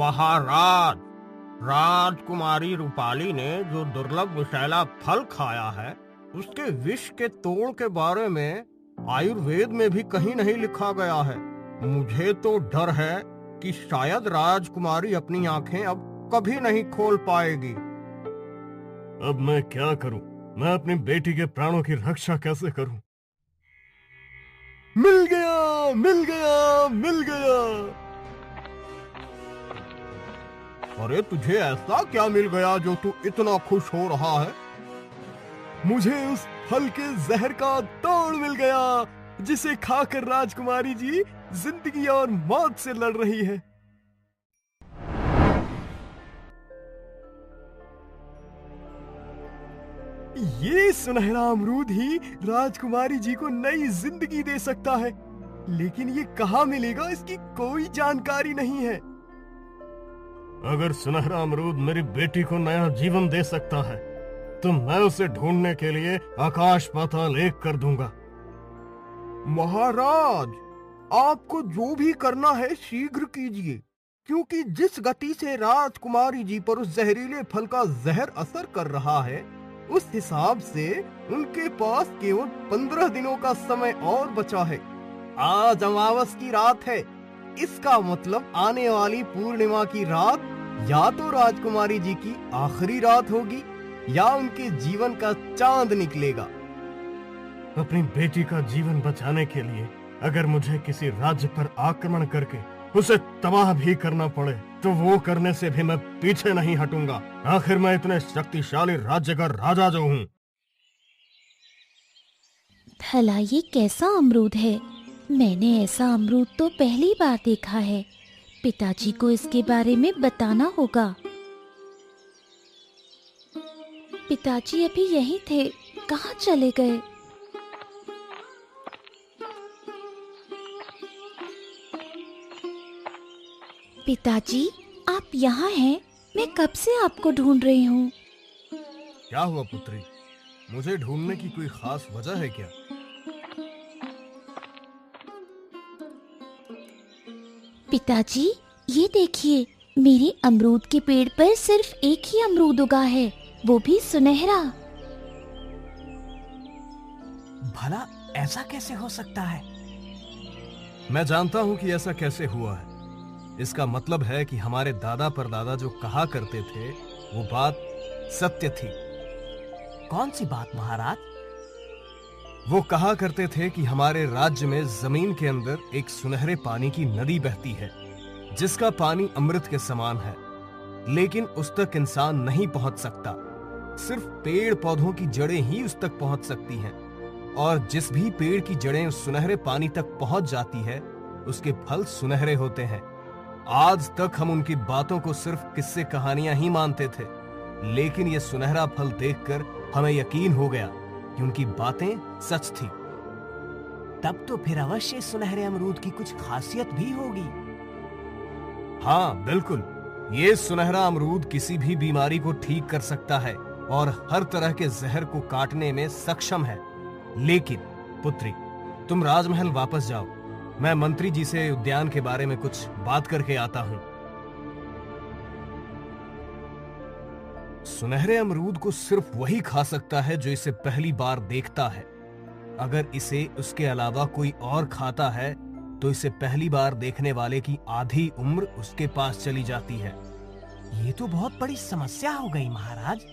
महाराज, राजकुमारी रूपाली ने जो दुर्लभ विषैला फल खाया है, उसके विष के तोड़ के बारे में आयुर्वेद में भी कहीं नहीं लिखा गया है। मुझे तो डर है कि शायद राजकुमारी अपनी आंखें अब कभी नहीं खोल पाएगी। अब मैं क्या करूं? मैं अपनी बेटी के प्राणों की रक्षा कैसे करूं? मिल गया, मिल गया, मिल गया। अरे तुझे ऐसा क्या मिल गया जो तू इतना खुश हो रहा है? मुझे उस फल के जहर का तोड़ मिल गया जिसे खाकर राजकुमारी जी जिंदगी और मौत से लड़ रही है। ये सुनहरा अमरूद ही राजकुमारी जी को नई जिंदगी दे सकता है, लेकिन ये कहाँ मिलेगा इसकी कोई जानकारी नहीं है। अगर सुनहरा अमरूद मेरी बेटी को नया जीवन दे सकता है तो मैं उसे ढूंढने के लिए आकाश पाताल एक कर दूंगा। महाराज, आपको जो भी करना है शीघ्र कीजिए, क्योंकि जिस गति से राजकुमारी जी पर उस जहरीले फल का जहर असर कर रहा है, उस हिसाब से उनके पास केवल 15 दिनों का समय और बचा है। आज अमावस की रात है, इसका मतलब आने वाली पूर्णिमा की रात या तो राजकुमारी जी की आखिरी रात होगी या उनके जीवन का चांद निकलेगा। अपनी बेटी का जीवन बचाने के लिए अगर मुझे किसी राज्य पर आक्रमण करके उसे तबाह भी करना पड़े तो वो करने से भी मैं पीछे नहीं हटूंगा। आखिर मैं इतने शक्तिशाली राज्य का राजा जो हूँ। भला ये कैसा अमरूद है? मैंने ऐसा अमरूद तो पहली बार देखा है। पिताजी को इसके बारे में बताना होगा। पिताजी अभी यहीं थे, कहाँ चले गए? पिताजी, आप यहाँ हैं? मैं कब से आपको ढूंढ रही हूँ। क्या हुआ पुत्री? मुझे ढूंढने की कोई खास वजह है क्या? पिताजी, ये देखिए, मेरे अमरूद के पेड़ पर सिर्फ एक ही अमरूद उगा है, वो भी सुनहरा। भला ऐसा कैसे हो सकता है? मैं जानता हूँ कि ऐसा कैसे हुआ है। इसका मतलब है कि हमारे दादा परदादा जो कहा करते थे वो बात सत्य थी। कौन सी बात महाराज? वो कहा करते थे कि हमारे राज्य में जमीन के अंदर एक सुनहरे पानी की नदी बहती है जिसका पानी अमृत के समान है, लेकिन उस तक इंसान नहीं पहुंच सकता। सिर्फ पेड़ पौधों की जड़ें ही उस तक पहुंच सकती हैं, और जिस भी पेड़ की जड़ें उस सुनहरे पानी तक पहुंच जाती है उसके फल सुनहरे होते हैं। आज तक हम उनकी बातों को सिर्फ किस्से कहानियां ही मानते थे, लेकिन ये सुनहरा फल देखकर हमें यकीन हो गया कि उनकी बातें सच थी। तब तो फिर अवश्य सुनहरे अमरूद की कुछ खासियत भी होगी। हाँ बिल्कुल, ये सुनहरा अमरूद किसी भी बीमारी को ठीक कर सकता है और हर तरह के जहर को काटने में सक्षम है। लेकिन पुत्री, तुम राजमहल वापस जाओ, मैं मंत्री जी से उद्यान के बारे में कुछ बात करके आता हूँ। सुनहरे अमरूद को सिर्फ वही खा सकता है जो इसे पहली बार देखता है। अगर इसे उसके अलावा कोई और खाता है तो इसे पहली बार देखने वाले की आधी उम्र उसके पास चली जाती है। ये तो बहुत बड़ी समस्या हो गई महाराज।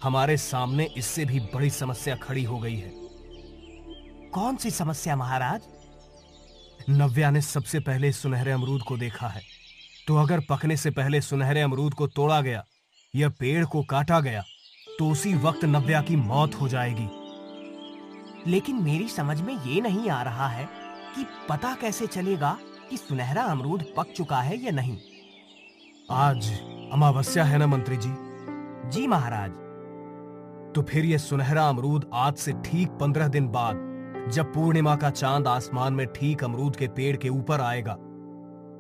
हमारे सामने इससे भी बड़ी समस्या खड़ी हो गई है। कौन सी समस्या महाराज? नव्या ने सबसे पहले सुनहरे अमरूद को देखा है, तो अगर पकने से पहले सुनहरे अमरूद को तोड़ा गया या पेड़ को काटा गया तो उसी वक्त नव्या की मौत हो जाएगी। लेकिन मेरी समझ में ये नहीं आ रहा है कि पता कैसे चलेगा कि सुनहरा अमरूद पक चुका है या नहीं। आज अमावस्या है ना मंत्री जी? जी महाराज। तो फिर यह सुनहरा अमरूद आज से ठीक 15 दिन बाद, जब पूर्णिमा का चांद आसमान में ठीक अमरूद के पेड़ के ऊपर आएगा,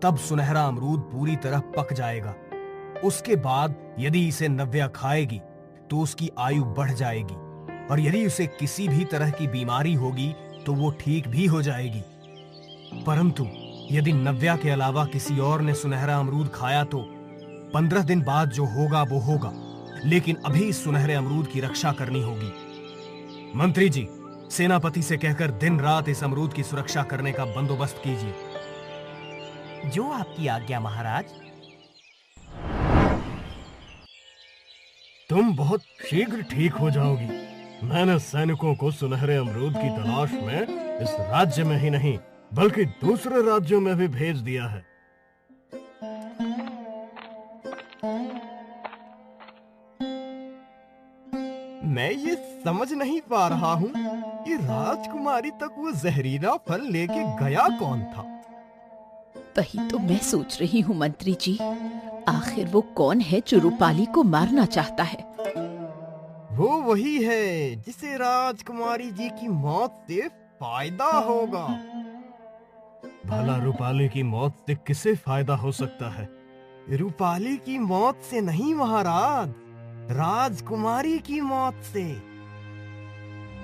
तब सुनहरा अमरूद पूरी तरह पक जाएगा। उसके बाद यदि इसे नव्या खाएगी तो उसकी आयु बढ़ जाएगी, और यदि उसे किसी भी तरह की बीमारी होगी तो वो ठीक भी हो जाएगी। परंतु यदि नव्या के अलावा किसी और ने सुनहरा अमरूद खाया तो 15 दिन बाद जो होगा वो होगा, लेकिन अभी इस सुनहरे अमरूद की रक्षा करनी होगी। मंत्री जी, सेनापति से कहकर दिन रात इस अमरूद की सुरक्षा करने का बंदोबस्त कीजिए। जो आपकी आज्ञा महाराज। तुम बहुत शीघ्र ठीक हो जाओगी। मैंने सैनिकों को सुनहरे अमरूद की तलाश में इस राज्य में ही नहीं बल्कि दूसरे राज्यों में भी भेज दिया है। मैं ये समझ नहीं पा रहा हूँ कि राजकुमारी तक वो जहरीला फल लेके गया कौन था। वही तो मैं सोच रही हूँ मंत्री जी, आखिर वो कौन है जो रूपाली को मारना चाहता है? वो वही है जिसे राजकुमारी जी की मौत से फायदा होगा। भला रूपाली की मौत से किसे फायदा हो सकता है? रूपाली की मौत से नहीं महाराज, राजकुमारी की मौत से।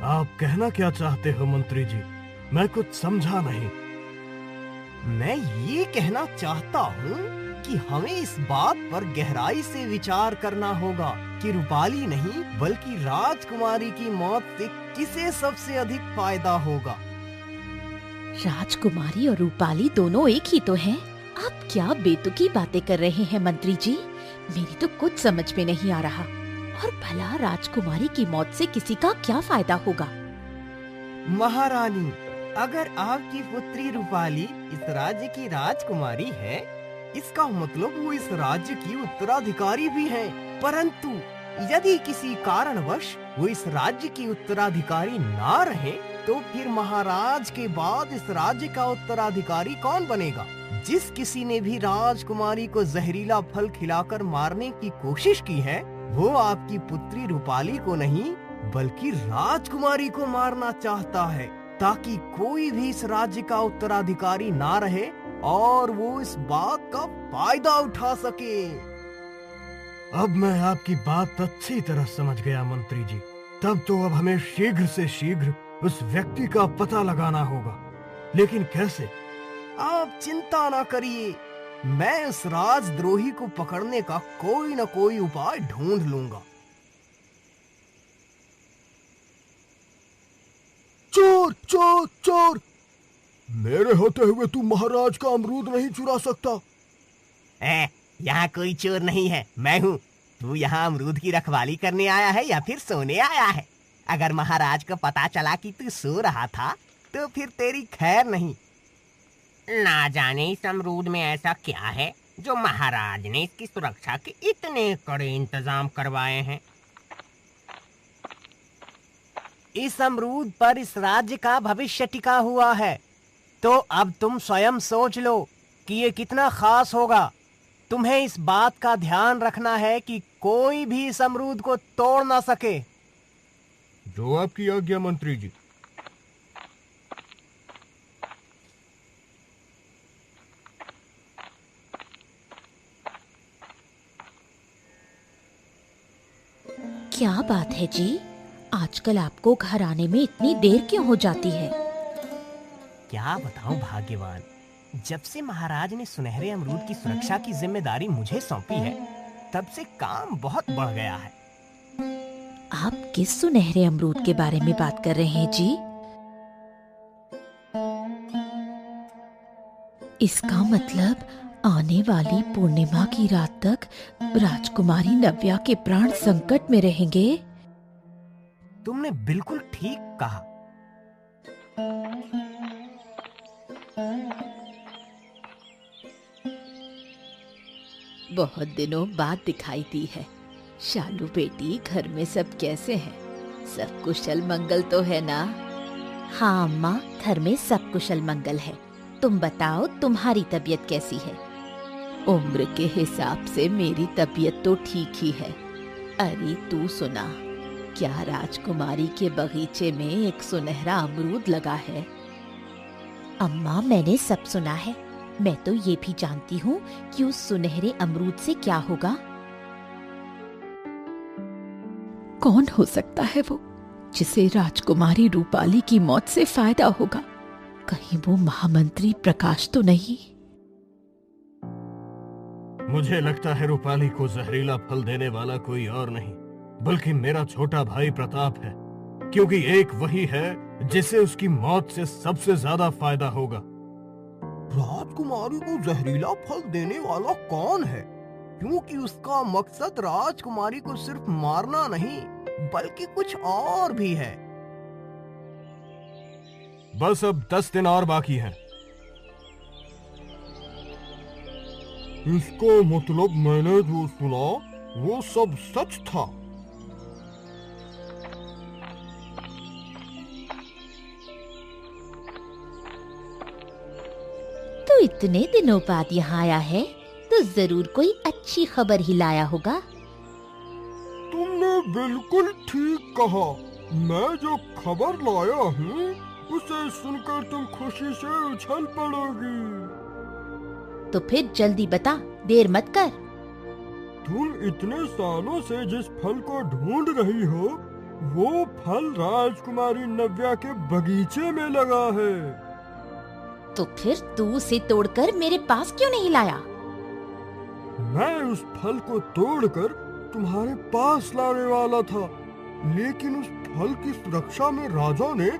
आप कहना क्या चाहते हो मंत्री जी? मैं कुछ समझा नहीं। मैं ये कहना चाहता हूँ कि हमें इस बात पर गहराई से विचार करना होगा कि रूपाली नहीं बल्कि राजकुमारी की मौत से किसे सबसे अधिक फायदा होगा। राजकुमारी और रूपाली दोनों एक ही तो हैं। आप क्या बेतुकी बातें कर रहे हैं मंत्री जी? मेरी तो कुछ समझ में नहीं आ रहा। और भला राजकुमारी की मौत से किसी का क्या फायदा होगा? महारानी, अगर आपकी पुत्री रूपाली इस राज्य की राजकुमारी है, इसका मतलब वो इस राज्य की उत्तराधिकारी भी है। परंतु यदि किसी कारणवश वो इस राज्य की उत्तराधिकारी ना रहे, तो फिर महाराज के बाद इस राज्य का उत्तराधिकारी कौन बनेगा? जिस किसी ने भी राजकुमारी को जहरीला फल खिलाकर मारने की कोशिश की है, वो आपकी पुत्री रूपाली को नहीं बल्कि राजकुमारी को मारना चाहता है, ताकि कोई भी इस राज्य का उत्तराधिकारी ना रहे और वो इस बात का फायदा उठा सके। अब मैं आपकी बात अच्छी तरह समझ गया मंत्री जी। तब तो अब हमें शीघ्र से शीघ्र उस व्यक्ति का पता लगाना होगा, लेकिन कैसे? आप चिंता ना करिए, मैं उस राजद्रोही को पकड़ने का कोई न कोई उपाय ढूंढ लूंगा। चोर चोर चोर! मेरे होते हुए तू महाराज का अमरूद नहीं चुरा सकता। यहाँ कोई चोर नहीं है, मैं हूँ। तू यहाँ अमरूद की रखवाली करने आया है या फिर सोने आया है? अगर महाराज को पता चला कि तू सो रहा था तो फिर तेरी खैर नहीं। ना जाने इस अमरूद में ऐसा क्या है जो महाराज ने इसकी सुरक्षा के इतने कड़े इंतजाम करवाए हैं। इस अमरूद पर इस राज्य का भविष्य टिका हुआ है, तो अब तुम स्वयं सोच लो कि ये कितना खास होगा। तुम्हें इस बात का ध्यान रखना है कि कोई भी इस अमरूद को तोड़ ना सके। जो आपकी आज्ञा मंत्री जी। क्या बात है जी, आजकल आपको घर आने में इतनी देर क्यों हो जाती है? क्या बताऊं भाग्यवान, जब से महाराज ने सुनहरे अमरूद की सुरक्षा की जिम्मेदारी मुझे सौंपी है, तब से काम बहुत बढ़ गया है। आप किस सुनहरे अमरूद के बारे में बात कर रहे हैं जी? इसका मतलब आने वाली पूर्णिमा की रात तक राजकुमारी नव्या के प्राण संकट में रहेंगे। तुमने बिल्कुल ठीक कहा। बहुत दिनों बाद दिखाई दी है। शालू बेटी, घर में सब कैसे हैं? सब कुशल मंगल तो है ना? हाँ अम्मा, घर में सब कुशल मंगल है। तुम बताओ, तुम्हारी तबीयत कैसी है? उम्र के हिसाब से मेरी तबीयत तो ठीक ही है। अरे तू सुना, क्या राजकुमारी के बगीचे में एक सुनहरा अमरूद लगा है? अम्मा, मैंने सब सुना है। मैं तो ये भी जानती हूँ कि उस सुनहरे अमरूद से क्या होगा। कौन हो सकता है वो जिसे राजकुमारी रूपाली की मौत से फायदा होगा? कहीं वो महामंत्री प्रकाश तो नहीं? मुझे लगता है रूपाली को जहरीला फल देने वाला कोई और नहीं बल्कि मेरा छोटा भाई प्रताप है, क्योंकि एक वही है जिसे उसकी मौत से सबसे ज्यादा फायदा होगा। राजकुमारी को जहरीला फल देने वाला कौन है? क्योंकि उसका मकसद राजकुमारी को सिर्फ मारना नहीं बल्कि कुछ और भी है। बस अब 10 दिन और बाकी हैं। इसका मतलब मैंने जो सुना वो सब सच था। तो इतने दिनों बाद यहाँ आया है तो जरूर कोई अच्छी खबर ही लाया होगा। तुमने बिल्कुल ठीक कहा। मैं जो खबर लाया हूँ उसे सुनकर तुम खुशी से उछल पड़ोगी। तो फिर जल्दी बता, देर मत कर। तुम इतने सालों से जिस फल को ढूंढ रही हो वो फल राजकुमारी नव्या के बगीचे में लगा है। तो फिर तू उसे तोड़कर मेरे पास क्यों नहीं लाया? मैं उस फल को तोड़कर तुम्हारे पास लाने वाला था, लेकिन उस फल की सुरक्षा में राजा ने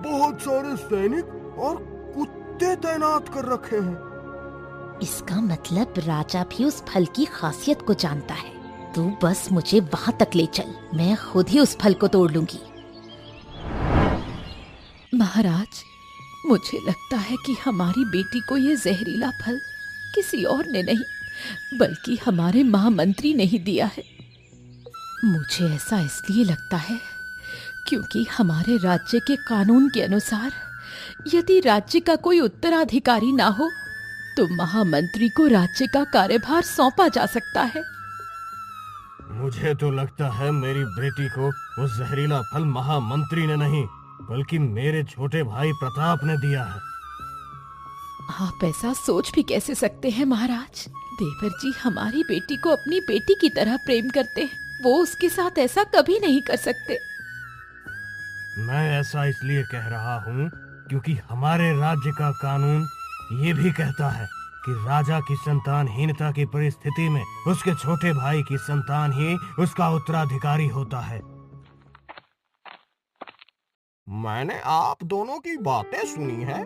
बहुत सारे सैनिक और कुत्ते तैनात कर रखे हैं। इसका मतलब राजा भी उस फल की खासियत को जानता है। तू बस मुझे वहां तक ले चल, मैं खुद ही उस फल को तोड़ लूंगी। महाराज, मुझे लगता है कि हमारी बेटी को ये जहरीला फल किसी और ने नहीं बल्कि हमारे महामंत्री ने ही दिया है। मुझे ऐसा इसलिए लगता है क्योंकि हमारे राज्य के कानून के अनुसार यदि राज्य का कोई उत्तराधिकारी ना हो तो महामंत्री को राज्य का कार्यभार सौंपा जा सकता है। मुझे तो लगता है मेरी बेटी को वो जहरीला फल महामंत्री ने नहीं बल्कि मेरे छोटे भाई प्रताप ने दिया है। आप ऐसा सोच भी कैसे सकते हैं महाराज? देवर जी हमारी बेटी को अपनी बेटी की तरह प्रेम करते हैं, वो उसके साथ ऐसा कभी नहीं कर सकते। मैं ऐसा इसलिए कह रहा हूँ क्योंकि हमारे राज्य का कानून ये भी कहता है कि राजा की संतानहीनता की परिस्थिति में उसके छोटे भाई की संतान ही उसका उत्तराधिकारी होता है। मैंने आप दोनों की बातें सुनी हैं,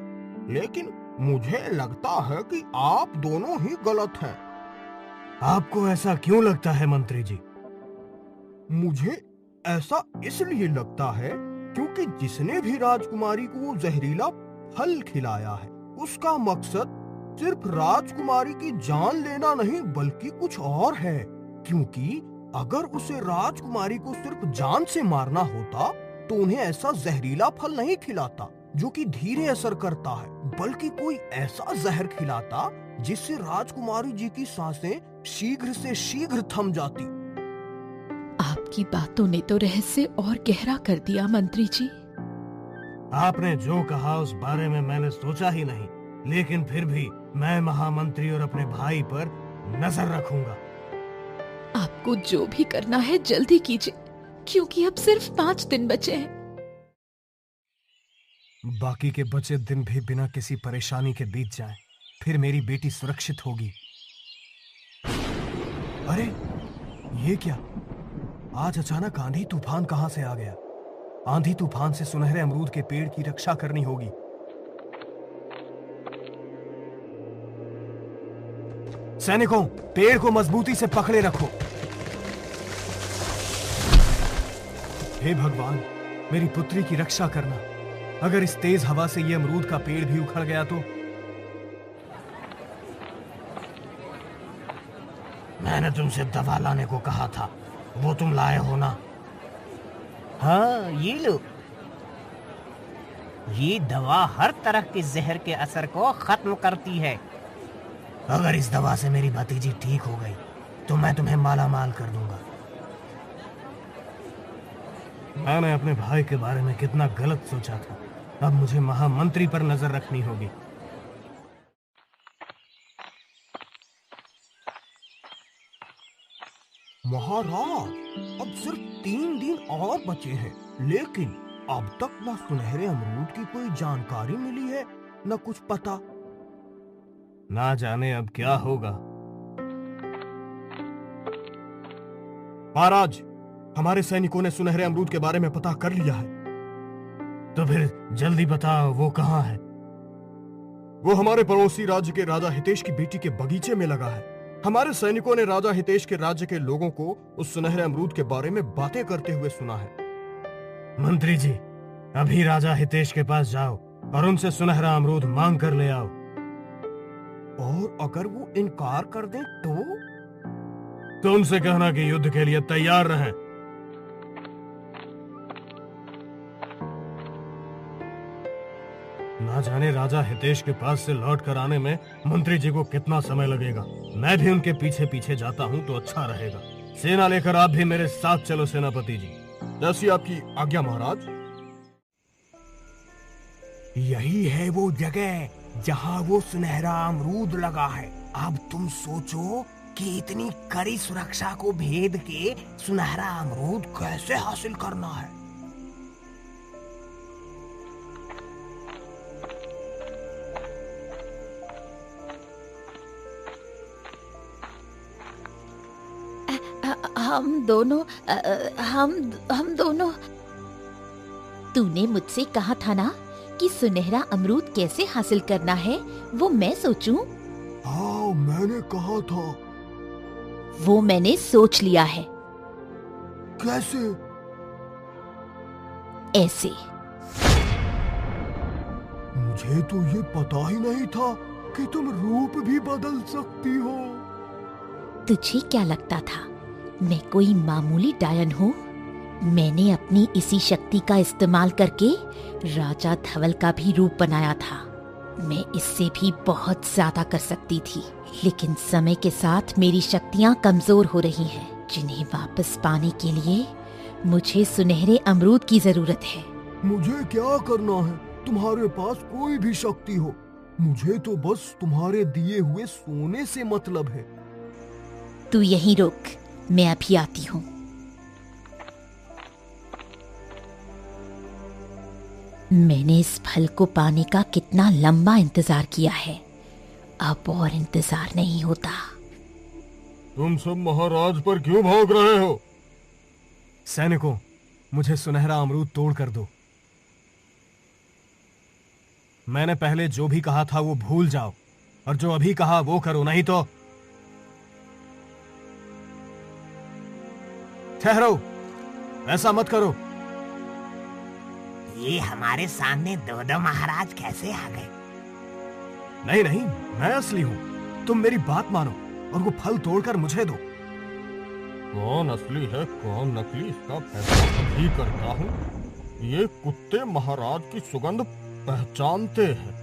लेकिन मुझे लगता है कि आप दोनों ही गलत हैं। आपको ऐसा क्यों लगता है मंत्री जी? मुझे ऐसा इसलिए लगता है क्योंकि जिसने भी राजकुमारी को वो जहरीला फल खिलाया है उसका मकसद सिर्फ राजकुमारी की जान लेना नहीं बल्कि कुछ और है। क्योंकि अगर उसे राजकुमारी को सिर्फ जान से मारना होता तो उन्हें ऐसा जहरीला फल नहीं खिलाता जो कि धीरे असर करता है, बल्कि कोई ऐसा जहर खिलाता जिससे राजकुमारी जी की सांसें शीघ्र से शीघ्र थम जाती। आपकी बातों ने तो रहस्य और गहरा कर दिया मंत्री जी। आपने जो कहा उस बारे में मैंने सोचा ही नहीं, लेकिन फिर भी मैं महामंत्री और अपने भाई पर नजर रखूंगा। आपको जो भी करना है जल्दी कीजिए क्योंकि अब सिर्फ 5 दिन बचे हैं। बाकी के बचे दिन भी बिना किसी परेशानी के बीत जाएं, फिर मेरी बेटी सुरक्षित होगी। अरे ये क्या? आज अचानक आंधी तूफान कहां से आ गया? आंधी तूफान से सुनहरे अमरूद के पेड़ की रक्षा करनी होगी। सैनिकों, पेड़ को मजबूती से पकड़े रखो। हे भगवान, मेरी पुत्री की रक्षा करना। अगर इस तेज हवा से ये अमरूद का पेड़ भी उखड़ गया तो? मैंने तुमसे दवा लाने को कहा था, वो तुम लाए हो ना? हाँ, ये लो। ये दवा हर तरह के जहर के असर को खत्म करती है। अगर इस दवा से मेरी भतीजी ठीक हो गई तो मैं तुम्हें माला माल कर दूंगा। मैंने अपने भाई के बारे में कितना गलत सोचा था। अब मुझे महामंत्री पर नजर रखनी होगी। महाराज, अब सिर्फ 3 दिन और बचे हैं, लेकिन अब तक न सुनहरे अमरूद की कोई जानकारी मिली है न कुछ पता। ना जाने अब क्या होगा। महाराज, हमारे सैनिकों ने सुनहरे अमरूद के बारे में पता कर लिया है। तो फिर जल्दी बता, वो कहाँ है? वो हमारे पड़ोसी राज्य के राजा हितेश की बेटी के बगीचे में लगा है। हमारे सैनिकों ने राजा हितेश के राज्य के लोगों को उस सुनहरे अमरूद के बारे में बातें करते हुए सुना है। मंत्री जी, अभी राजा हितेश के पास जाओ और उनसे सुनहरा अमरूद मांग कर ले आओ। और अगर वो इनकार कर दें तो उनसे कहना कि युद्ध के लिए तैयार रहें। ना जाने राजा हितेश के पास से लौट कर आने में मंत्री जी को कितना समय लगेगा। मैं भी उनके पीछे पीछे जाता हूँ तो अच्छा रहेगा। सेना लेकर आप भी मेरे साथ चलो सेनापति जी। जैसी आपकी आज्ञा महाराज। यही है वो जगह जहाँ वो सुनहरा अमरूद लगा है। अब तुम सोचो कि इतनी कड़ी सुरक्षा को भेद के सुनहरा अमरूद कैसे हासिल करना है। हम दोनों। तूने मुझसे कहा था ना कि सुनहरा अमरूद कैसे हासिल करना है वो मैं सोचूं। हाँ, मैंने कहा था। वो मैंने सोच लिया है। कैसे? ऐसे। मुझे तो ये पता ही नहीं था कि तुम रूप भी बदल सकती हो। तुझे क्या लगता था मैं कोई मामूली डायन हूँ? मैंने अपनी इसी शक्ति का इस्तेमाल करके राजा धवल का भी रूप बनाया था। मैं इससे भी बहुत ज्यादा कर सकती थी, लेकिन समय के साथ मेरी शक्तियाँ कमजोर हो रही हैं, जिन्हें वापस पाने के लिए मुझे सुनहरे अमरूद की जरूरत है। मुझे क्या करना है? तुम्हारे पास कोई भी शक्ति हो, मुझे तो बस तुम्हारे दिए हुए सोने से मतलब है। तू यहीं रुक, मैं अभी आती हूँ। मैंने इस फल को पाने का कितना लंबा इंतजार किया है, अब और इंतजार नहीं होता। तुम सब महाराज पर क्यों भाग रहे हो? सैनिकों, मुझे सुनहरा अमरूद तोड़ कर दो। मैंने पहले जो भी कहा था वो भूल जाओ, और जो अभी कहा वो करो, नहीं तो ठहरो, ऐसा मत करो। ये हमारे सामने दो महाराज कैसे आ गए? नहीं नहीं, मैं असली हूं। तुम मेरी बात मानो और वो फल तोड़कर मुझे दो। कौन असली है कौन नकली, इसका फैसला अभी करता हूं। ये कुत्ते महाराज की सुगंध पहचानते हैं।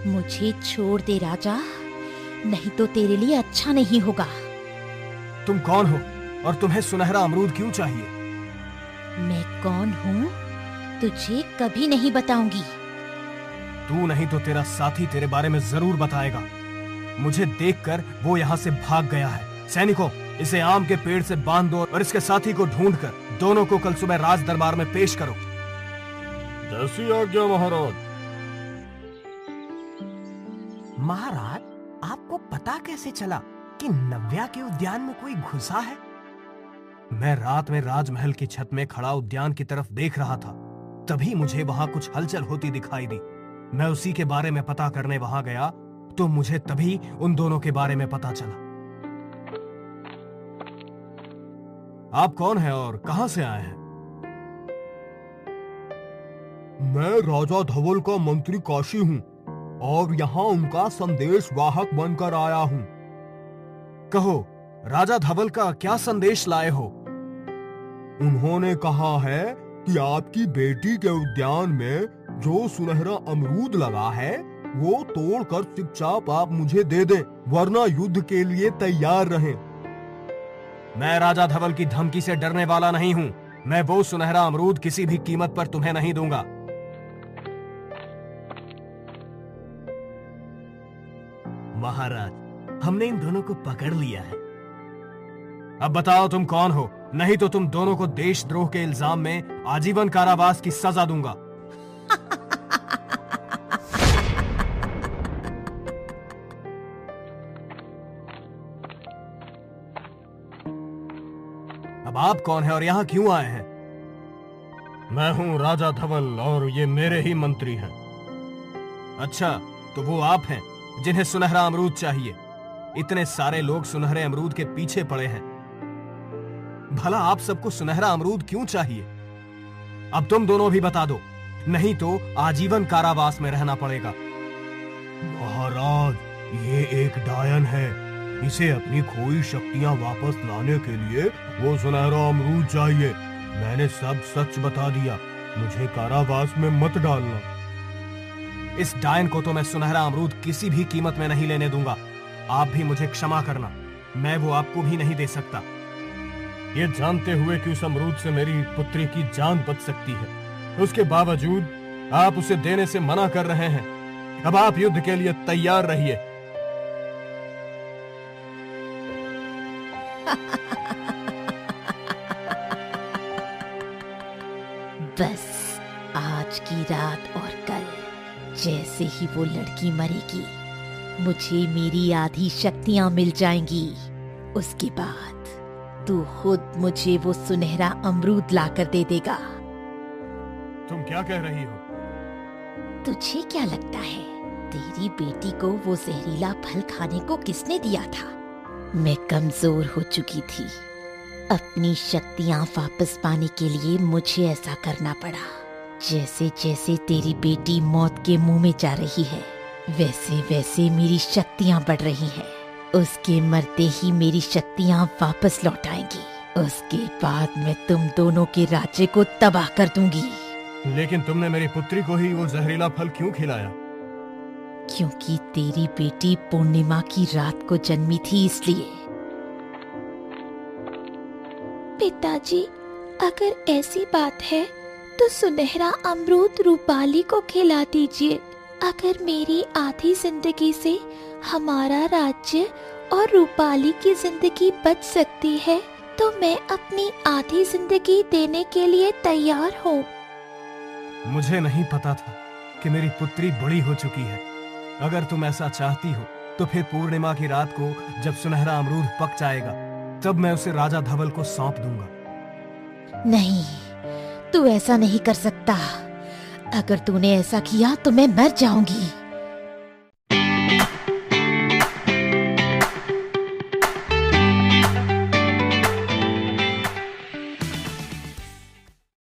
मुझे छोड़ दे राजा, नहीं तो तेरे लिए अच्छा नहीं होगा। तुम कौन हो और तुम्हें सुनहरा अमरूद क्यों चाहिए? मैं कौन हूँ तुझे कभी नहीं बताऊंगी। तू नहीं तो तेरा साथी तेरे बारे में जरूर बताएगा। मुझे देखकर वो यहाँ से भाग गया है। सैनिकों, इसे आम के पेड़ से बांध दो और इसके साथी को ढूंढकर दोनों को कल सुबह राज दरबार में पेश करो। जैसी आज्ञा महाराज। महाराज, आपको पता कैसे चला कि नव्या के उद्यान में कोई घुसा है? मैं रात में राजमहल की छत में खड़ा उद्यान की तरफ देख रहा था, तभी मुझे वहां कुछ हलचल होती दिखाई दी। मैं उसी के बारे में पता करने वहां गया तो मुझे तभी उन दोनों के बारे में पता चला। आप कौन हैं और कहां से आए हैं? मैं राजा धवल का मंत्री काशी हूँ और यहाँ उनका संदेश वाहक बनकर आया हूँ। कहो, राजा धवल का क्या संदेश लाए हो? उन्होंने कहा है कि आपकी बेटी के उद्यान में जो सुनहरा अमरूद लगा है वो तोड़कर चुपचाप आप मुझे दे दें, वरना युद्ध के लिए तैयार रहें। मैं राजा धवल की धमकी से डरने वाला नहीं हूं। मैं वो सुनहरा अमरूद किसी भी कीमत पर तुम्हें नहीं दूंगा। महाराज, हमने इन दोनों को पकड़ लिया है। अब बताओ तुम कौन हो, नहीं तो तुम दोनों को देशद्रोह के इल्जाम में आजीवन कारावास की सजा दूंगा। अब आप कौन हैं और यहाँ क्यों आए हैं? मैं हूँ राजा धवल और ये मेरे ही मंत्री हैं। अच्छा, तो वो आप हैं जिन्हें सुनहरा अमरूद चाहिए। इतने सारे लोग सुनहरे अमरूद के पीछे पड़े हैं। भला आप सबको सुनहरा अमरूद क्यों चाहिए? अब तुम दोनों भी बता दो, नहीं तो आजीवन कारावास में रहना पड़ेगा। महाराज, ये एक डायन है। इसे अपनी खोई शक्तियां वापस लाने के लिए वो सुनहरा अमरूद चाहिए। मैंने सब सच बता दिया। मुझे कारावास में मत डालना। इस डायन को तो मैं सुनहरा अमरूद किसी भी कीमत में नहीं लेने दूंगा। आप भी मुझे क्षमा करना, मैं वो आपको भी नहीं दे सकता। ये जानते हुए कि उस अमरूद से मेरी पुत्री की जान बच सकती है, उसके बावजूद आप उसे देने से मना कर रहे हैं। अब आप युद्ध के लिए तैयार रहिए। बस आज की रात और कल जैसे ही वो लड़की मरेगी, मुझे मेरी आधी शक्तियां मिल जाएंगी। उसके बाद तू खुद मुझे वो सुनहरा अमरूद लाकर दे देगा। तुम क्या कह रही हो? तुझे क्या लगता है तेरी बेटी को वो जहरीला फल खाने को किसने दिया था? मैं कमजोर हो चुकी थी। अपनी शक्तियां वापस पाने के लिए मुझे ऐसा करना पड़ा। जैसे जैसे तेरी बेटी मौत के मुंह में जा रही है, वैसे वैसे मेरी शक्तियां बढ़ रही हैं। उसके मरते ही मेरी शक्तियां वापस लौट आएंगी। उसके बाद मैं तुम दोनों के राज्य को तबाह कर दूंगी। लेकिन तुमने मेरी पुत्री को ही वो जहरीला फल क्यों खिलाया? क्योंकि तेरी बेटी पूर्णिमा की रात को जन्मी थी, इसलिए। पिताजी, अगर ऐसी बात है तो सुनहरा अमरूद रूपाली को खिला दीजिए। अगर मेरी आधी जिंदगी से हमारा राज्य और रूपाली की जिंदगी बच सकती है तो मैं अपनी आधी जिंदगी देने के लिए तैयार हूँ। मुझे नहीं पता था कि मेरी पुत्री बड़ी हो चुकी है। अगर तुम ऐसा चाहती हो तो फिर पूर्णिमा की रात को जब सुनहरा अमरूद पक जाएगा तब मैं उसे राजा धवल को सौंप दूंगा। नहीं, तू ऐसा नहीं कर सकता। अगर तूने ऐसा किया तो मैं मर जाऊंगी।